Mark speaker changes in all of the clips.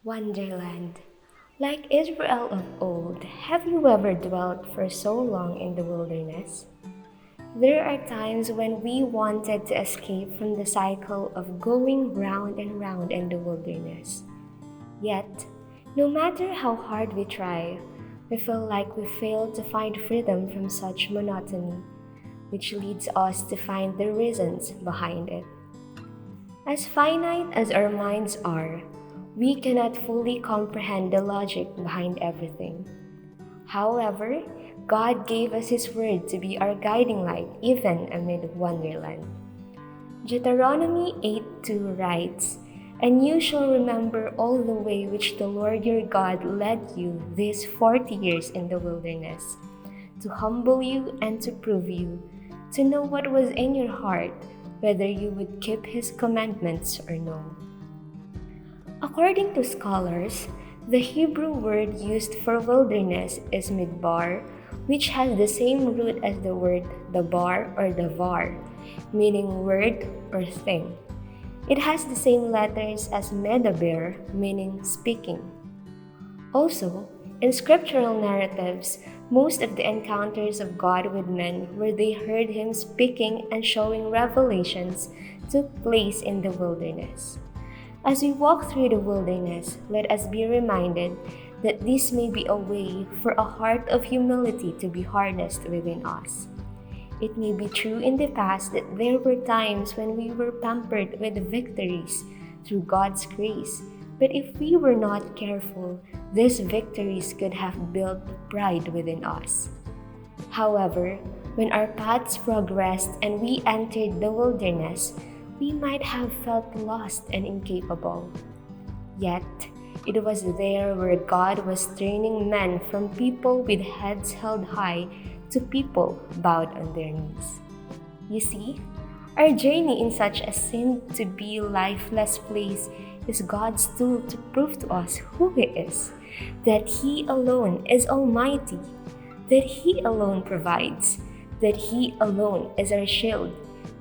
Speaker 1: Wanderland. Like Israel of old, have you ever dwelt for so long in the wilderness? There are times when we wanted to escape from the cycle of going round and round in the wilderness. Yet, no matter how hard we try, we feel like we fail to find freedom from such monotony, which leads us to find the reasons behind it. As finite as our minds are, we cannot fully comprehend the logic behind everything. However, God gave us His Word to be our guiding light even amid Wonderland. Deuteronomy 8:2 writes, "And you shall remember all the way which the Lord your God led you these 40 years in the wilderness, to humble you and to prove you, to know what was in your heart, whether you would keep His commandments or no." According to scholars, the Hebrew word used for wilderness is midbar, which has the same root as the word dabar or davar, meaning word or thing. It has the same letters as medaber, meaning speaking. Also, in scriptural narratives, most of the encounters of God with men where they heard Him speaking and showing revelations took place in the wilderness. As we walk through the wilderness, let us be reminded that this may be a way for a heart of humility to be harnessed within us. It may be true in the past that there were times when we were pampered with victories through God's grace, but if we were not careful, these victories could have built pride within us. However, when our paths progressed and we entered the wilderness, we might have felt lost and incapable. Yet, it was there where God was training men from people with heads held high to people bowed on their knees. You see, our journey in such a soon-to-be lifeless place is God's tool to prove to us who He is, that He alone is almighty, that He alone provides, that He alone is our shield,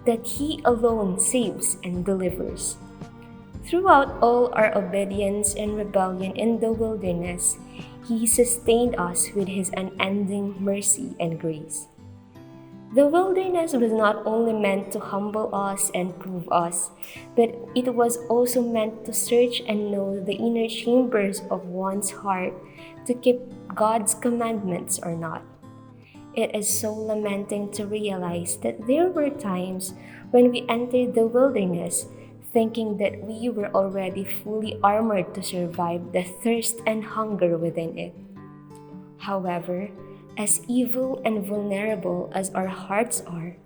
Speaker 1: that He alone saves and delivers. Throughout all our obedience and rebellion in the wilderness, He sustained us with His unending mercy and grace. The wilderness was not only meant to humble us and prove us, but it was also meant to search and know the inner chambers of one's heart to keep God's commandments or not. It is so lamenting to realize that there were times when we entered the wilderness thinking that we were already fully armored to survive the thirst and hunger within it. However, as evil and vulnerable as our hearts are,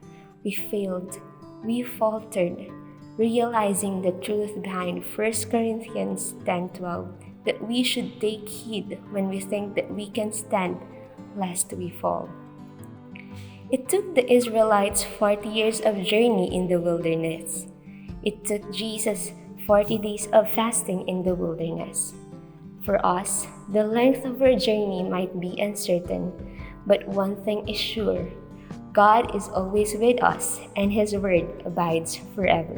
Speaker 1: we failed, we faltered, realizing the truth behind 1 Corinthians 10:12, that we should take heed when we think that we can stand, lest we fall. It took the Israelites 40 years of journey in the wilderness. It took Jesus 40 days of fasting in the wilderness. For us, the length of our journey might be uncertain, but one thing is sure: God is always with us and His word abides forever.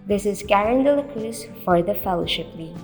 Speaker 1: This is Karen De La Cruz for the Fellowship League.